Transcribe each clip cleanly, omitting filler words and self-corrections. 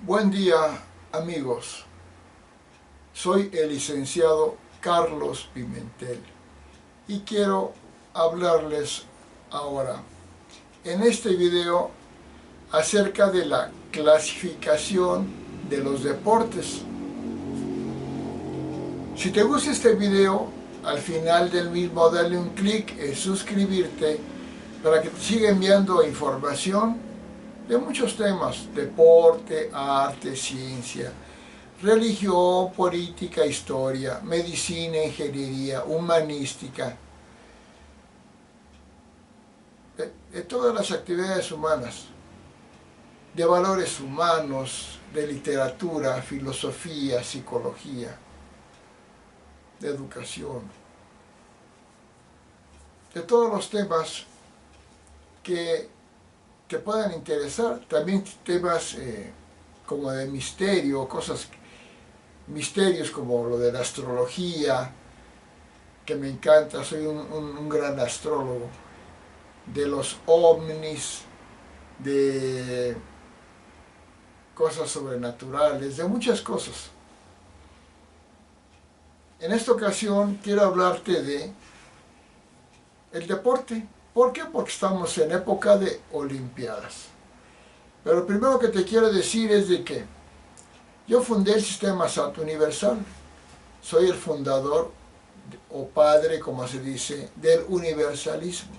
Buen día, amigos. Soy el licenciado Carlos Pimentel y quiero hablarles ahora en este video acerca de la clasificación de los deportes. Si te gusta este video, al final del mismo dale un clic en suscribirte para que te siga enviando información de muchos temas: deporte, arte, ciencia, religión, política, historia, medicina, ingeniería, humanística, de todas las actividades humanas, de valores humanos, de literatura, filosofía, psicología, de educación, de todos los temas que te puedan interesar, también temas como de misterio, misterios como lo de la astrología, que me encanta, soy un gran astrólogo, de los ovnis, de cosas sobrenaturales, de muchas cosas. En esta ocasión quiero hablarte de el deporte. ¿Por qué? Porque estamos en época de Olimpiadas. Pero lo primero que te quiero decir es de que yo fundé el Sistema Santo Universal. Soy el fundador o padre, como se dice, del universalismo.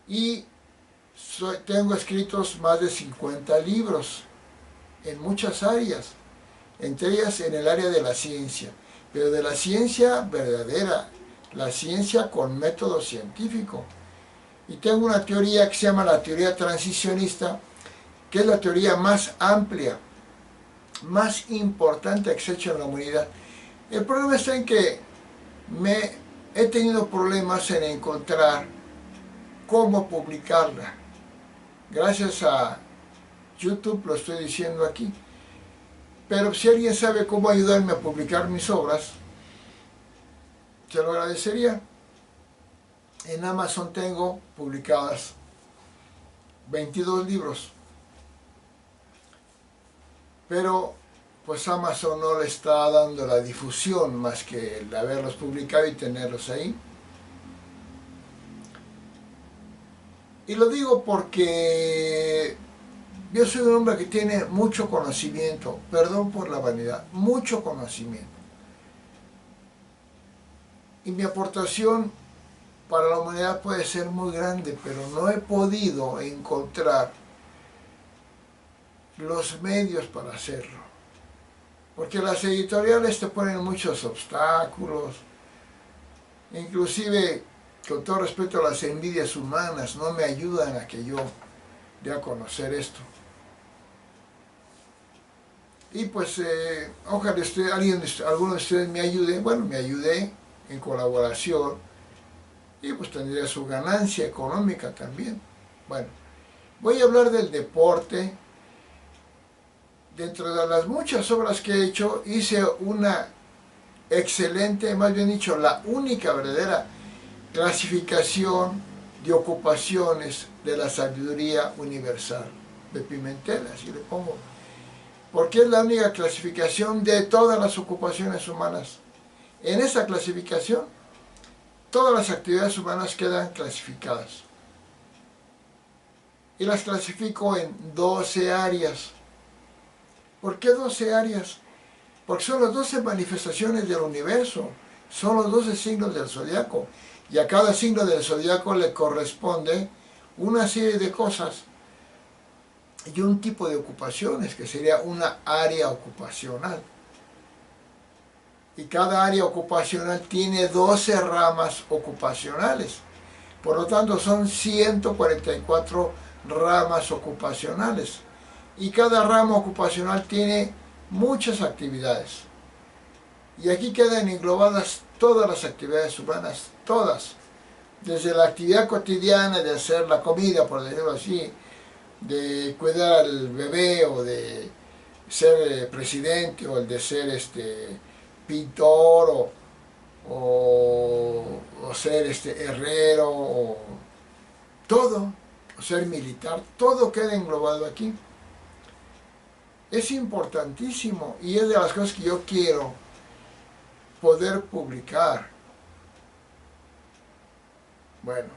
Y tengo escritos más de 50 libros en muchas áreas, entre ellas en el área de la ciencia, pero de la ciencia verdadera, la ciencia con método científico. Y tengo una teoría que se llama la teoría transicionista, que es la teoría más amplia, más importante que se ha hecho en la humanidad. El problema está en que he tenido problemas en encontrar cómo publicarla. Gracias a YouTube lo estoy diciendo aquí. Pero si alguien sabe cómo ayudarme a publicar mis obras, se lo agradecería. En Amazon tengo publicadas 22 libros. Pero pues Amazon no le está dando la difusión más que el haberlos publicado y tenerlos ahí. Y lo digo porque yo soy un hombre que tiene mucho conocimiento, perdón por la vanidad, mucho conocimiento. Y mi aportación para la humanidad puede ser muy grande, pero no he podido encontrar los medios para hacerlo. Porque las editoriales te ponen muchos obstáculos, inclusive, con todo respeto a las envidias humanas, no me ayudan a que yo dé a conocer esto. Y pues ojalá alguno de ustedes me ayude. Bueno, me ayudé en colaboración y pues tendría su ganancia económica también. Bueno, voy a hablar del deporte. Dentro de las muchas obras que he hecho, hice una excelente, más bien dicho, la única verdadera clasificación de ocupaciones de la sabiduría universal de Pimentel, así le pongo, porque es la única clasificación de todas las ocupaciones humanas. En esa clasificación, todas las actividades humanas quedan clasificadas. Y las clasifico en 12 áreas. ¿Por qué 12 áreas? Porque son las 12 manifestaciones del universo, son los 12 signos del zodiaco. Y a cada signo del zodiaco le corresponde una serie de cosas y un tipo de ocupaciones, que sería una área ocupacional. Y cada área ocupacional tiene 12 ramas ocupacionales. Por lo tanto, son 144 ramas ocupacionales. Y cada rama ocupacional tiene muchas actividades. Y aquí quedan englobadas todas las actividades humanas, todas. Desde la actividad cotidiana de hacer la comida, por decirlo así, de cuidar al bebé, o de ser presidente, o el de ser pintor, o ser herrero, o todo, o ser militar, todo queda englobado aquí. Es importantísimo y es de las cosas que yo quiero poder publicar. Bueno,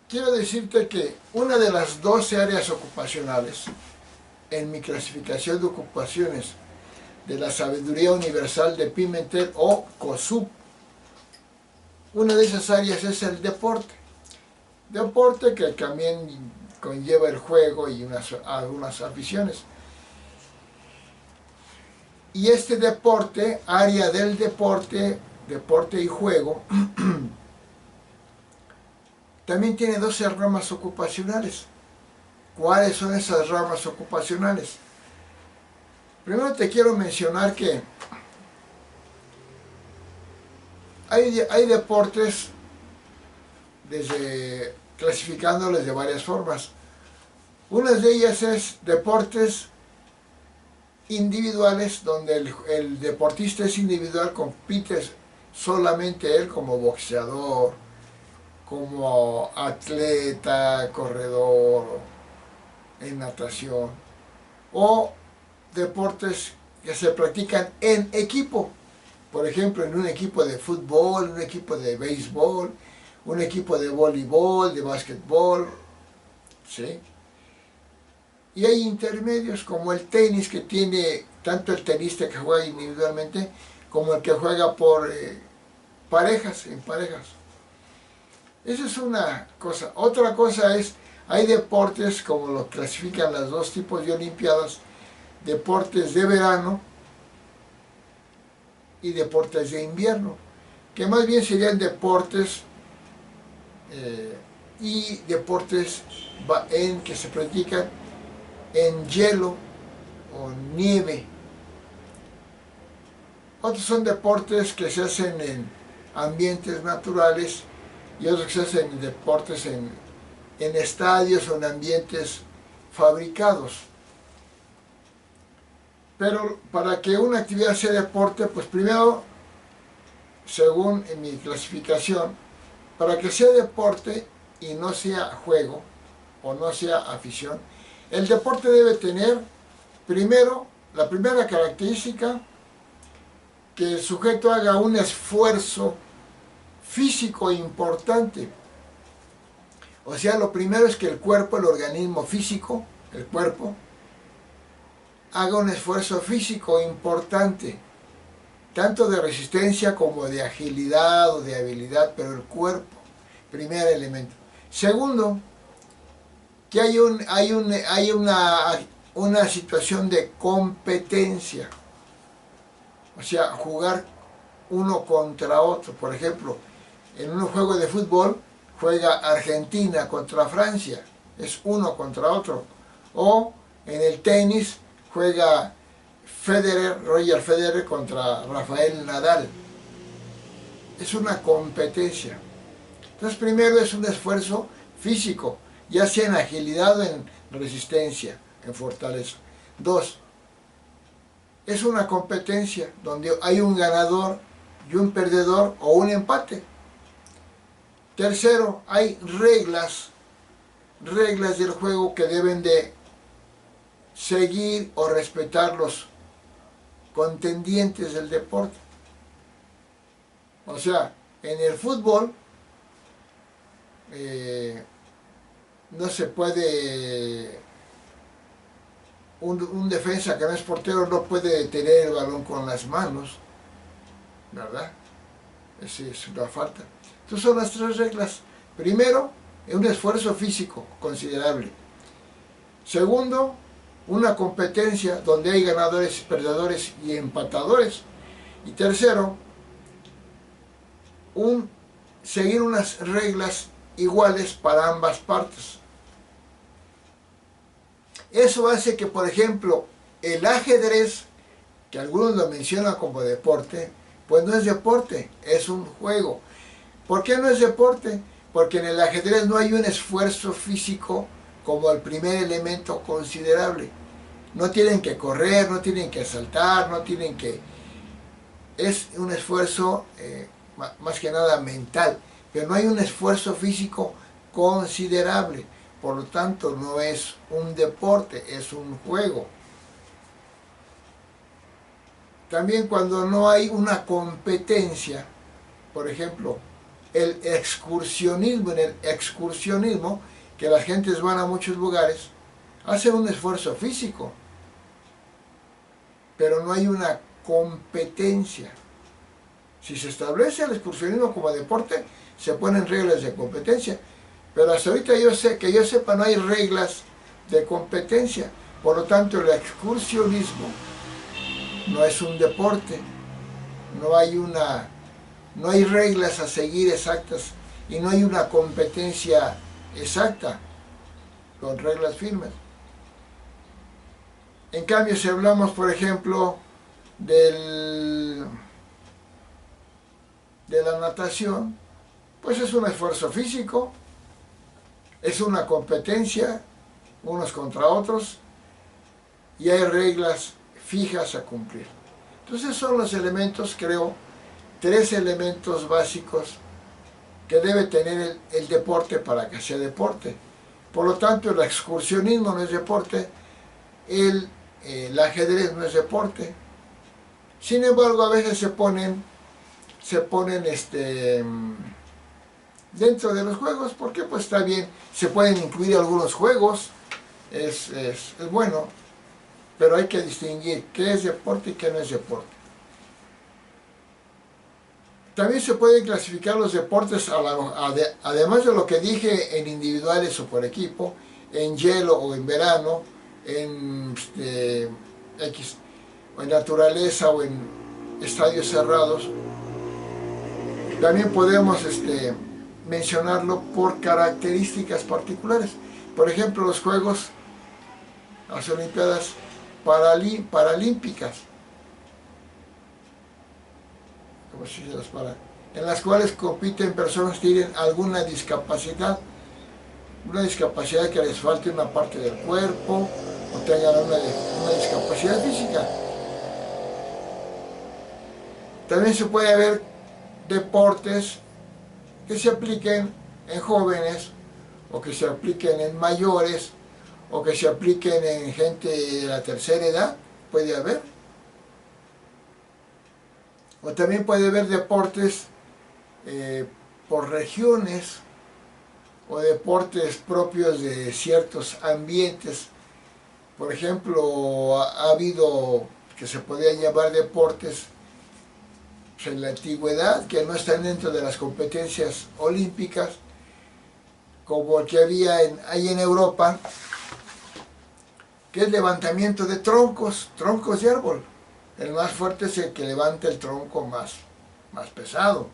quiero decirte que una de las 12 áreas ocupacionales en mi clasificación de ocupaciones de la sabiduría universal de Pimentel o COSUP, una de esas áreas es el deporte. Deporte que también conlleva el juego y algunas aficiones. Y este deporte, área del deporte, deporte y juego, también tiene 12 ramas ocupacionales. ¿Cuáles son esas ramas ocupacionales? Primero te quiero mencionar que hay deportes clasificándoles de varias formas. Una de ellas es deportes individuales, donde el deportista es individual, compite solamente él como boxeador, como atleta, corredor, en natación, o deportes que se practican en equipo, por ejemplo en un equipo de fútbol, un equipo de béisbol, un equipo de voleibol, de básquetbol, ¿sí? Y hay intermedios como el tenis, que tiene tanto el tenista que juega individualmente como el que juega por parejas, en parejas. Esa es una cosa. Otra cosa es, hay deportes, como lo clasifican los dos tipos de olimpiadas, deportes de verano y deportes de invierno, que más bien serían deportes y deportes que se practican en hielo o nieve. Otros son deportes que se hacen en ambientes naturales y otros que se hacen en deportes en estadios o en ambientes fabricados. Pero para que una actividad sea deporte, pues primero, según en mi clasificación, para que sea deporte y no sea juego o no sea afición, el deporte debe tener, primero, la primera característica, que el sujeto haga un esfuerzo físico importante. O sea, lo primero es que el cuerpo, el organismo físico, el cuerpo, haga un esfuerzo físico importante, tanto de resistencia como de agilidad o de habilidad, pero el cuerpo, primer elemento. Segundo, que hay una situación de competencia, o sea, jugar uno contra otro. Por ejemplo, en un juego de fútbol juega Argentina contra Francia, es uno contra otro. O en el tenis juega Roger Federer contra Rafael Nadal. Es una competencia. Entonces primero es un esfuerzo físico, ya sea en agilidad o en resistencia, en fortaleza. Dos, es una competencia donde hay un ganador y un perdedor o un empate. Tercero, hay reglas del juego que deben de seguir o respetar los contendientes del deporte. O sea, en el fútbol no se puede, un defensa que no es portero no puede detener el balón con las manos, ¿verdad? Esa es una falta. Entonces son las tres reglas. Primero, un esfuerzo físico considerable. Segundo, una competencia donde hay ganadores, perdedores y empatadores. Y tercero, seguir unas reglas iguales para ambas partes. Eso hace que, por ejemplo, el ajedrez, que algunos lo mencionan como deporte, pues no es deporte, es un juego. ¿Por qué no es deporte? Porque en el ajedrez no hay un esfuerzo físico como el primer elemento considerable. No tienen que correr, no tienen que saltar, no tienen que... Es un esfuerzo más que nada mental, pero no hay un esfuerzo físico considerable. Por lo tanto, no es un deporte, es un juego. También cuando no hay una competencia, por ejemplo, el excursionismo, en el excursionismo, que las gentes van a muchos lugares, hacen un esfuerzo físico, pero no hay una competencia. Si se establece el excursionismo como deporte, se ponen reglas de competencia, pero hasta ahorita que yo sepa no hay reglas de competencia. Por lo tanto, el excursionismo no es un deporte, no hay reglas a seguir exactas y no hay una competencia exacta con reglas firmes. En cambio, si hablamos, por ejemplo, de la natación, pues es un esfuerzo físico, es una competencia unos contra otros y hay reglas fijas a cumplir. Entonces son los elementos, creo, 3 elementos básicos que debe tener el deporte para que sea deporte. Por lo tanto, el excursionismo no es deporte, el ajedrez no es deporte. Sin embargo, a veces se ponen dentro de los juegos, porque pues está bien, se pueden incluir algunos juegos, es bueno, pero hay que distinguir qué es deporte y qué no es deporte. También se pueden clasificar los deportes, además de lo que dije, en individuales o por equipo, en hielo o en verano, en o en naturaleza o en estadios cerrados. También podemos mencionarlo por características particulares. Por ejemplo, los Juegos, las Olimpiadas Paralímpicas, en las cuales compiten personas que tienen alguna discapacidad, que les falte una parte del cuerpo o tengan una discapacidad física. También se puede ver deportes que se apliquen en jóvenes o que se apliquen en mayores o que se apliquen en gente de la tercera edad, puede haber. O también puede haber deportes por regiones o deportes propios de ciertos ambientes. Por ejemplo, ha habido que se podía llamar deportes en la antigüedad que no están dentro de las competencias olímpicas, como el que hay en Europa, que es levantamiento de troncos de árbol. El más fuerte es el que levanta el tronco más pesado.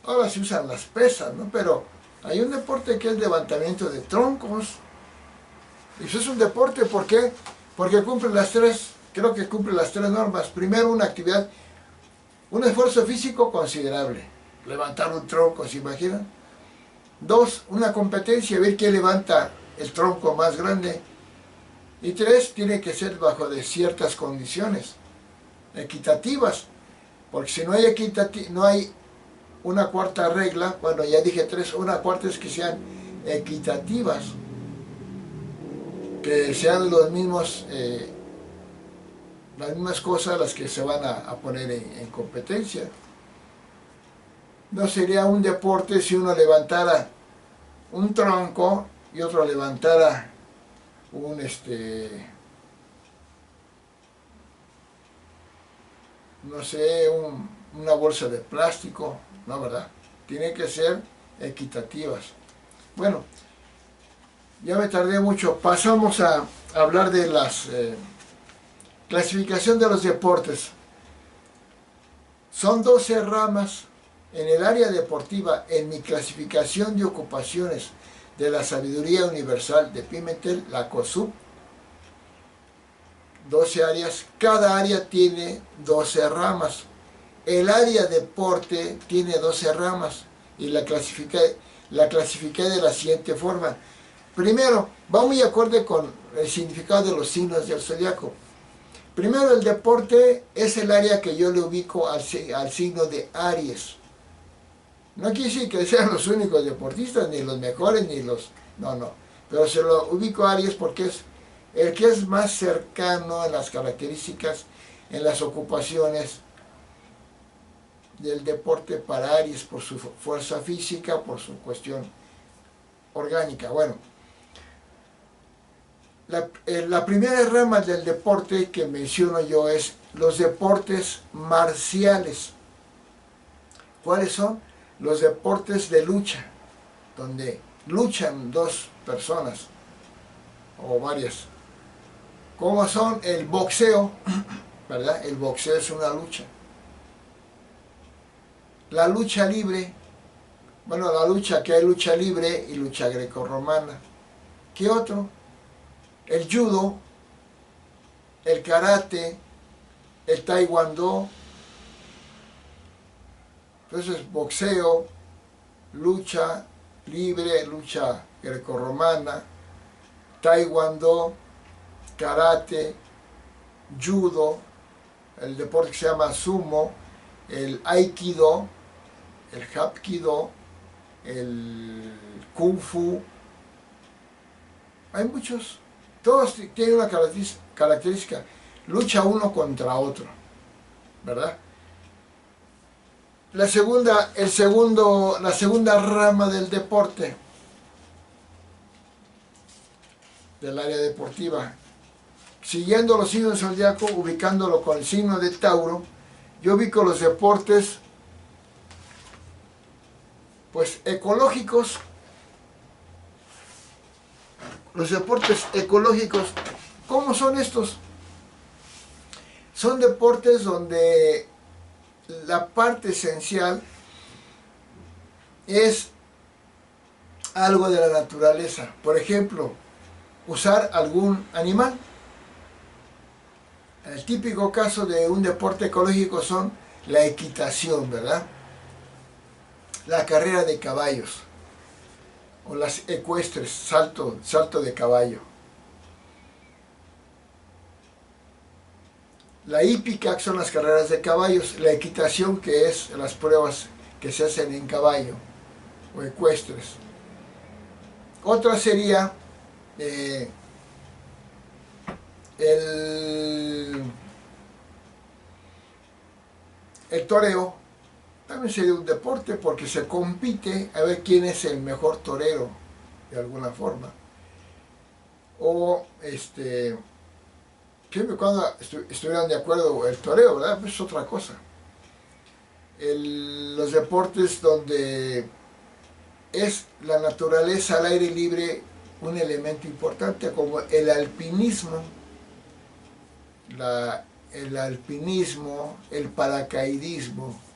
Ahora se usan las pesas, ¿no? Pero hay un deporte que es levantamiento de troncos. Y eso es un deporte, ¿por qué? Porque creo que cumple las 3 normas. Primero, una actividad, un esfuerzo físico considerable. Levantar un tronco, ¿se imaginan? 2, una competencia, ver quién levanta el tronco más grande. Y 3, tiene que ser bajo de ciertas condiciones equitativas, porque si no hay una cuarta regla, bueno, ya dije 3, una cuarta es que sean equitativas, que sean las mismas cosas las que se van a poner en competencia. No sería un deporte si uno levantara un tronco y otro levantara no sé, una bolsa de plástico, no, ¿verdad? Tienen que ser equitativas. Bueno, ya me tardé mucho. Pasamos a hablar de las clasificación de los deportes. Son 12 ramas en el área deportiva. En mi clasificación de ocupaciones de la sabiduría universal de Pimentel, la COSUB, 12 áreas, cada área tiene 12 ramas. El área deporte tiene 12 ramas y la clasifiqué de la siguiente forma. Primero, va muy acorde con el significado de los signos del zodiaco. Primero, el deporte es el área que yo le ubico al signo de Aries. No quiere decir que sean los únicos deportistas, ni los mejores, ni los... No. Pero se lo ubico a Aries porque es el que es más cercano en las características, en las ocupaciones del deporte para Aries, por su fuerza física, por su cuestión orgánica. Bueno, la primera rama del deporte que menciono yo es los deportes marciales. ¿Cuáles son? Los deportes de lucha, donde luchan dos personas o varias. ¿Cómo son? El boxeo, ¿verdad? El boxeo es una lucha. La lucha libre, bueno, la lucha, que hay lucha libre y lucha grecorromana. ¿Qué otro? El judo, el karate, el taekwondo. Entonces, boxeo, lucha libre, lucha grecorromana, taekwondo, karate, judo, el deporte que se llama sumo, el aikido, el hapkido, el kung fu. Hay muchos, todos tienen una característica, lucha uno contra otro, ¿verdad? La segunda rama del deporte, del área deportiva, siguiendo los signos del zodiaco, ubicándolo con el signo de Tauro, yo ubico los deportes pues ecológicos. Los deportes ecológicos, ¿cómo son estos? Son deportes donde la parte esencial es algo de la naturaleza. Por ejemplo, usar algún animal. El típico caso de un deporte ecológico son la equitación, ¿verdad? La carrera de caballos, o las ecuestres, salto de caballo. La hípica, que son las carreras de caballos, la equitación, que es las pruebas que se hacen en caballo, o ecuestres. Otra sería el toreo. También sería un deporte porque se compite a ver quién es el mejor torero, de alguna forma. O siempre y cuando estuvieran de acuerdo el toreo, ¿verdad? Pues es otra cosa. Los deportes donde es la naturaleza al aire libre un elemento importante, como el alpinismo, el paracaidismo,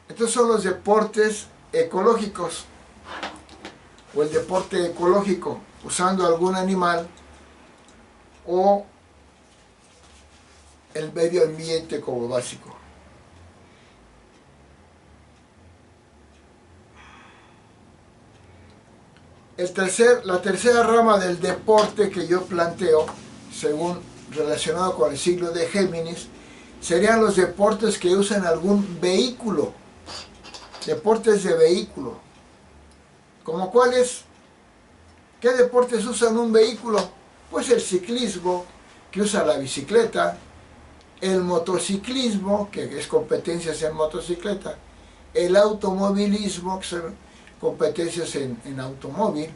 Estos son los deportes ecológicos, o el deporte ecológico, usando algún animal o el medio ambiente como básico. La tercera rama del deporte que yo planteo, según relacionado con el signo de Géminis, serían los deportes que usan algún vehículo, deportes de vehículo. ¿Como cuáles? ¿Qué deportes usan un vehículo? Pues el ciclismo, que usa la bicicleta, el motociclismo, que es competencias en motocicleta, el automovilismo, que son competencias en automóvil,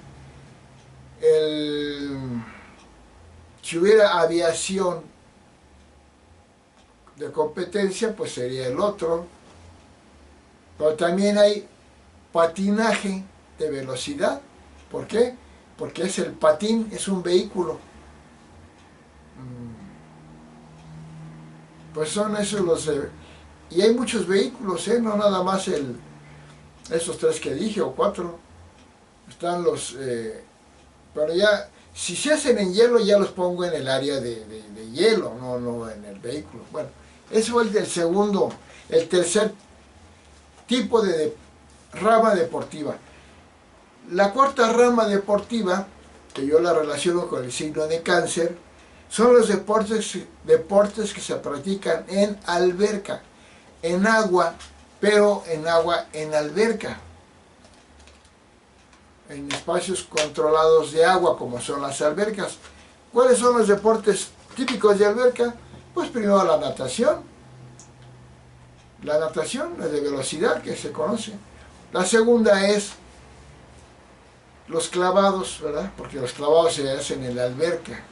si hubiera aviación de competencia, pues sería el otro. Pero también hay patinaje de velocidad. ¿Por qué? Porque el patín es un vehículo. Pues son esos los... y hay muchos vehículos, no nada más esos tres que dije, o cuatro. Están los... pero ya, si se hacen en hielo, ya los pongo en el área de hielo, no en el vehículo. Bueno, eso es el tercer tipo de rama deportiva. La cuarta rama deportiva, que yo la relaciono con el signo de Cáncer, son los deportes que se practican en alberca, en agua, pero en alberca. en espacios controlados de agua, como son las albercas. ¿Cuáles son los deportes típicos de alberca? Pues primero la natación, la de velocidad que se conoce. La segunda es los clavados, ¿verdad? Porque los clavados se hacen en la alberca.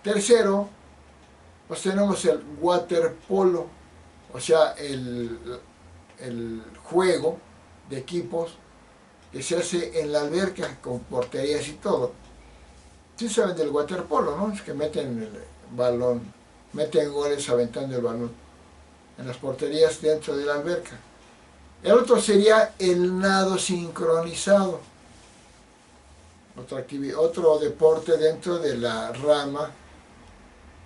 Tercero, pues tenemos el waterpolo, o sea, el juego de equipos que se hace en la alberca con porterías y todo. Sí saben del waterpolo, ¿no? Es que meten el balón, meten goles aventando el balón en las porterías dentro de la alberca. El otro sería el nado sincronizado, otro deporte dentro de la rama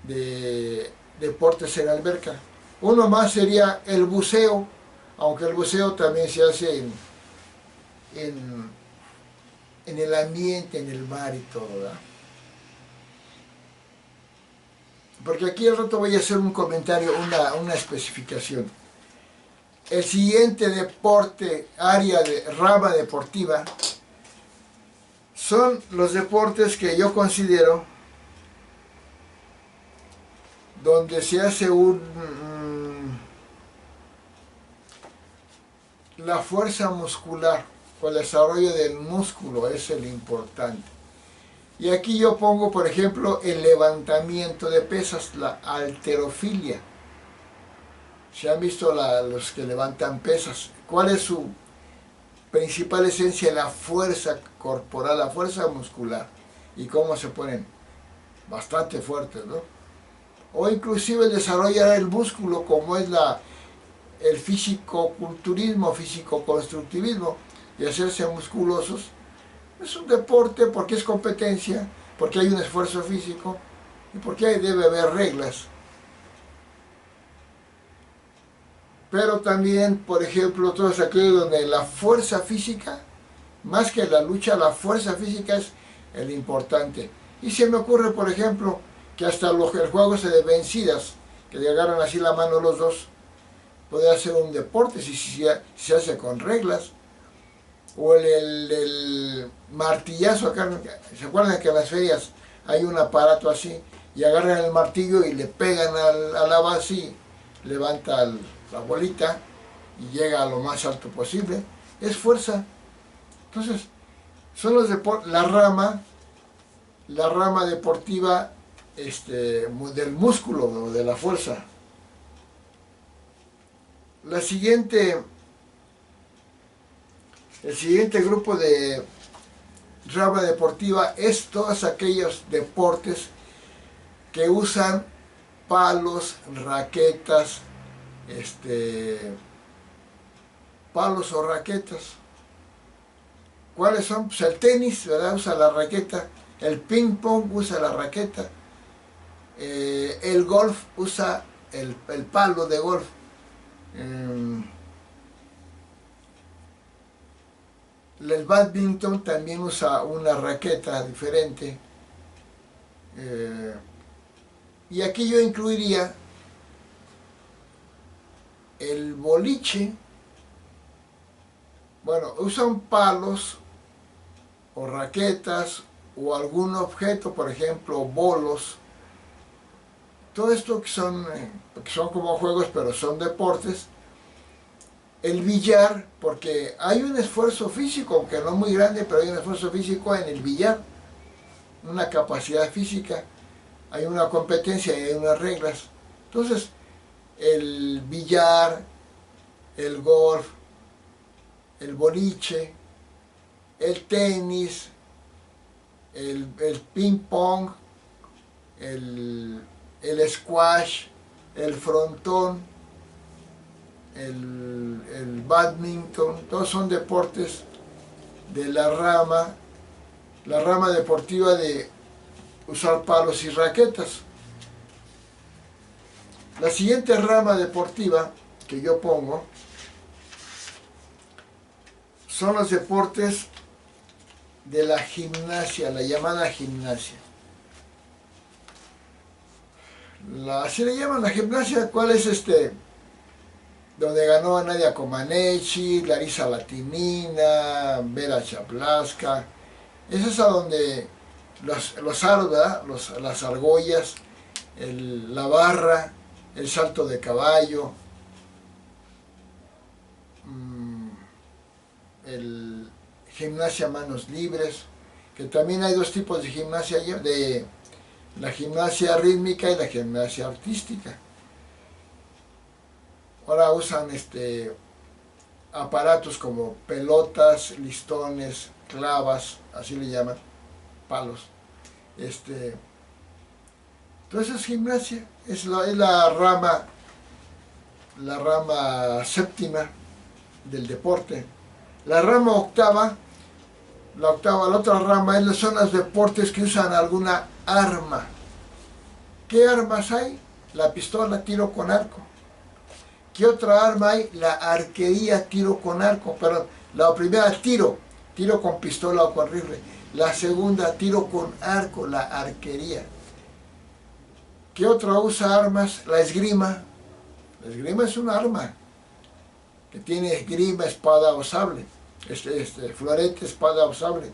de deportes en alberca. Uno más sería el buceo, aunque el buceo también se hace en el ambiente, en el mar y todo, ¿verdad? Porque aquí al rato voy a hacer un comentario, una especificación. El siguiente deporte, área de rama deportiva, son los deportes que yo considero donde se hace la fuerza muscular, o el desarrollo del músculo es el importante. Y aquí yo pongo, por ejemplo, el levantamiento de pesas, la halterofilia. Se han visto los que levantan pesas. ¿Cuál es su principal esencia? La fuerza corporal, la fuerza muscular. Y cómo se ponen bastante fuertes, ¿no? O inclusive desarrollar el músculo, como es el físico-culturismo, físico-constructivismo, y hacerse musculosos. Es un deporte porque es competencia, porque hay un esfuerzo físico y porque debe haber reglas. Pero también, por ejemplo, todos aquellos donde la fuerza física, más que la lucha, la fuerza física es el importante. Y se me ocurre, por ejemplo, que hasta el juego de vencidas, que le agarran así la mano los dos, puede ser un deporte si se hace con reglas. O el martillazo acá, ¿se acuerdan que en las ferias hay un aparato así? Y agarran el martillo y le pegan a la base y levanta la bolita y llega a lo más alto posible. Es fuerza. Entonces, son los deportes, la rama deportiva del músculo, de la fuerza. El siguiente grupo de rama deportiva es todos aquellos deportes que usan palos, raquetas, palos o raquetas. ¿Cuáles son? Pues el tenis, ¿verdad? Usa la raqueta. El ping pong usa la raqueta. El golf usa el palo de golf. El badminton también usa una raqueta diferente. Y aquí yo incluiría el boliche. Bueno, usan palos o raquetas o algún objeto, por ejemplo, bolos. Todo esto que son como juegos, pero son deportes. El billar, porque hay un esfuerzo físico, aunque no muy grande, pero hay un esfuerzo físico en el billar, una capacidad física, hay una competencia y hay unas reglas. Entonces, el billar, el golf, el boliche, el tenis, el ping pong, el squash, el frontón, el badminton, todos son deportes de la rama deportiva de usar palos y raquetas. La siguiente rama deportiva que yo pongo son los deportes de la gimnasia, la llamada gimnasia. Así le llaman la gimnasia. ¿Cuál es donde ganó Nadia Comaneci, Larisa Latinina, Vera Chaplaska. Esa es a donde los aros, ¿verdad? Las argollas, la barra, el salto de caballo, el gimnasia manos libres, que también hay dos tipos de gimnasia, de la gimnasia rítmica y la gimnasia artística. Ahora usan aparatos como pelotas, listones, clavas, así le llaman, palos. Entonces es gimnasia, es la rama séptima del deporte. La rama octava, la otra rama son los deportes que usan alguna arma. ¿Qué armas hay? La pistola, tiro con arco. ¿Qué otra arma hay? La arquería, tiro con arco. Pero la primera, tiro con pistola o con rifle. La segunda, tiro con arco, la arquería. ¿Qué otra usa armas? La esgrima. La esgrima es un arma que tiene esgrima, espada o sable. Florete, espada o sable,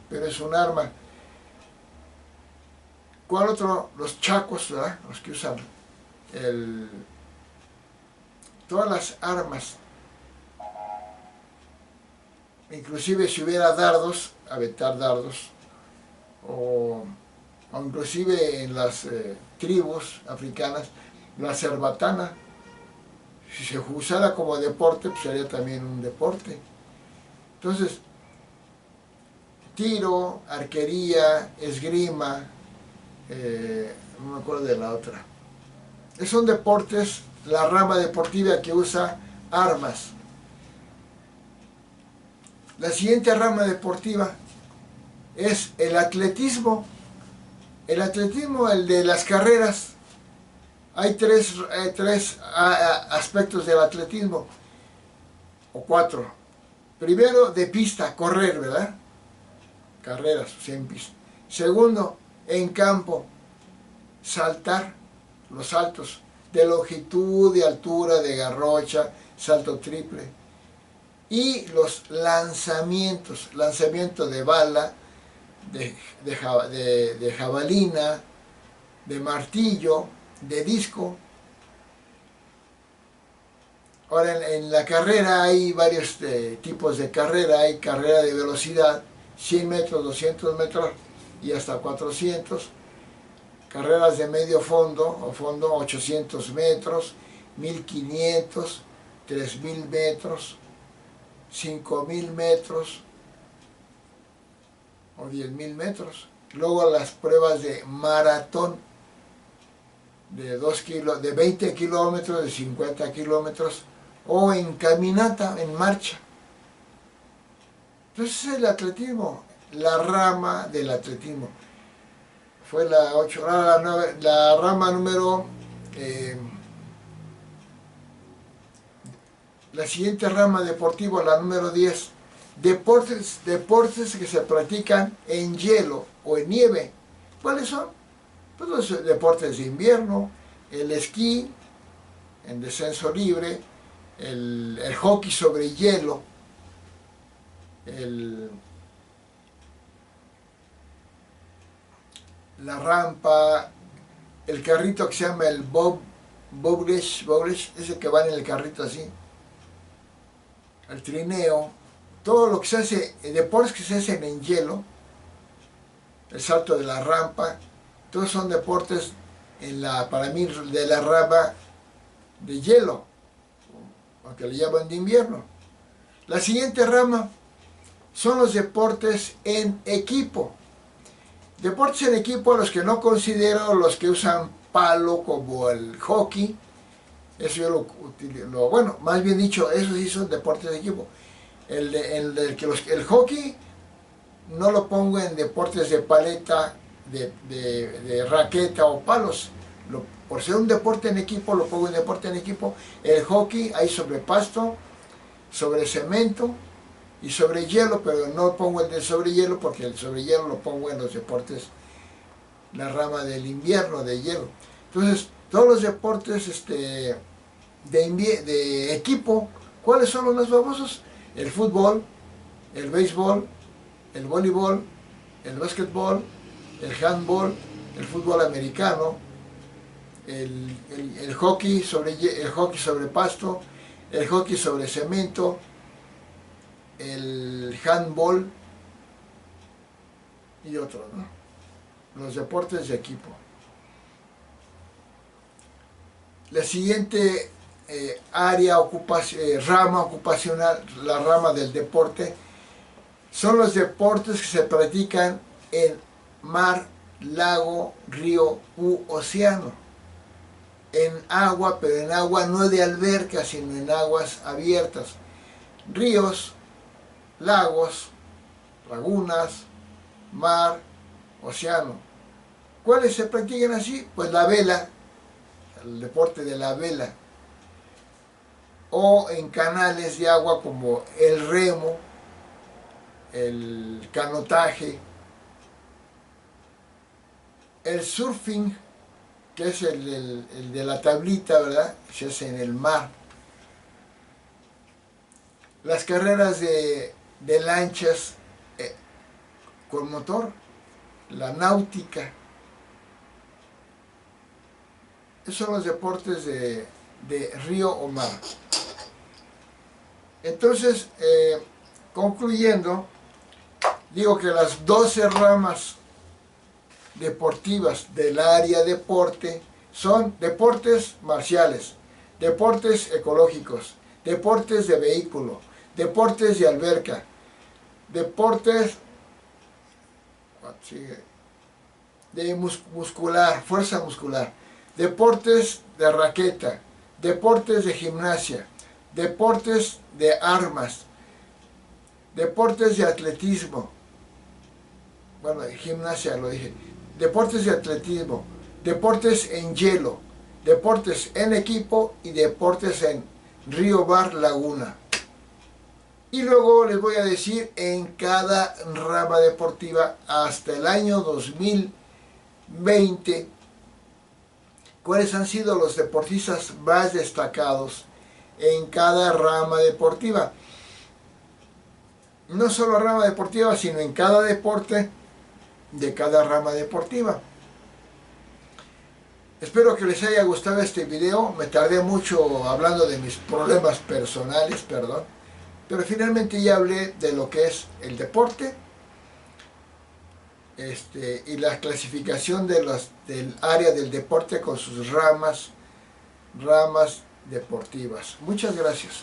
pero es un arma. ¿Cuál otro? Los chacos, ¿verdad? Los que usan todas las armas. Inclusive si hubiera dardos, aventar dardos, o inclusive en las tribus africanas, la cerbatana, si se usara como deporte, pues sería también un deporte. Entonces, tiro, arquería, esgrima, no me acuerdo de la otra. Son deportes, la rama deportiva que usa armas. La siguiente rama deportiva es el atletismo. El atletismo, el de las carreras. Hay tres aspectos del atletismo, o cuatro. Primero, de pista, correr, ¿verdad? Carreras, en pista. Segundo, en campo, saltar, los saltos de longitud, de altura, de garrocha, salto triple. Y los lanzamientos, lanzamiento de bala, de jabalina, de martillo, de disco. Ahora en la carrera hay varios tipos de carrera. Hay carrera de velocidad, 100 metros, 200 metros y hasta 400. Carreras de medio fondo o fondo, 800 metros, 1500, 3000 metros, 5000 metros o 10.000 metros. Luego las pruebas de maratón de 20 kilómetros, de 50 kilómetros, o en caminata, en marcha. Entonces el atletismo, la rama del atletismo. Fue la 8, la rama número... la siguiente rama deportiva, la número 10. Deportes que se practican en hielo o en nieve. ¿Cuáles son? Pues los deportes de invierno, el esquí, en descenso libre, el hockey sobre hielo, la rampa, el carrito que se llama el boblesh, ese que va en el carrito así, el trineo, todo lo que se hace, deportes que se hacen en hielo, el salto de la rampa, todos son deportes para mí de la rama de hielo, aunque le llaman de invierno. La siguiente rama son los deportes en equipo. Deportes en equipo a los que no considero los que usan palo como el hockey. Eso yo bueno, más bien dicho, esos sí son deportes de equipo. El hockey no lo pongo en deportes de paleta, de raqueta o palos. Por ser un deporte en equipo, lo pongo en deporte en equipo. El hockey hay sobre pasto, sobre cemento y sobre hielo, pero no pongo el de sobre hielo porque el sobre hielo lo pongo en los deportes, la rama del invierno, de hielo. Entonces, todos los deportes de equipo. ¿Cuáles son los más famosos? El fútbol, el béisbol, el voleibol, el básquetbol, el handball, el fútbol americano, el hockey sobre pasto, el hockey sobre cemento, el handball y otros, ¿no? Los deportes de equipo. La siguiente rama ocupacional, la rama del deporte, son los deportes que se practican en mar, lago, río u océano. En agua, pero en agua no de alberca, sino en aguas abiertas. Ríos, lagos, lagunas, mar, océano. ¿Cuáles se practican así? Pues la vela, el deporte de la vela. O en canales de agua como el remo, el canotaje, el surfing, que es el de la tablita, ¿verdad? Se hace en el mar. Las carreras de lanchas con motor, la náutica. Esos son los deportes de río o mar. Entonces, concluyendo, digo que las 12 ramas deportivas del área deporte son deportes marciales, deportes ecológicos, deportes de vehículo, deportes de alberca, deportes de muscular, fuerza muscular, deportes de raqueta, deportes de gimnasia, deportes de armas, deportes de atletismo, bueno, de gimnasia lo dije, deportes de atletismo, deportes en hielo, deportes en equipo y deportes en río, bar, laguna. Y luego les voy a decir en cada rama deportiva hasta el año 2020 cuáles han sido los deportistas más destacados en cada rama deportiva. No solo rama deportiva, sino en cada deporte de cada rama deportiva. Espero que les haya gustado este video. Me tardé mucho hablando de mis problemas personales, perdón. Pero finalmente ya hablé de lo que es el deporte y la clasificación del área del deporte con sus ramas deportivas. Muchas gracias.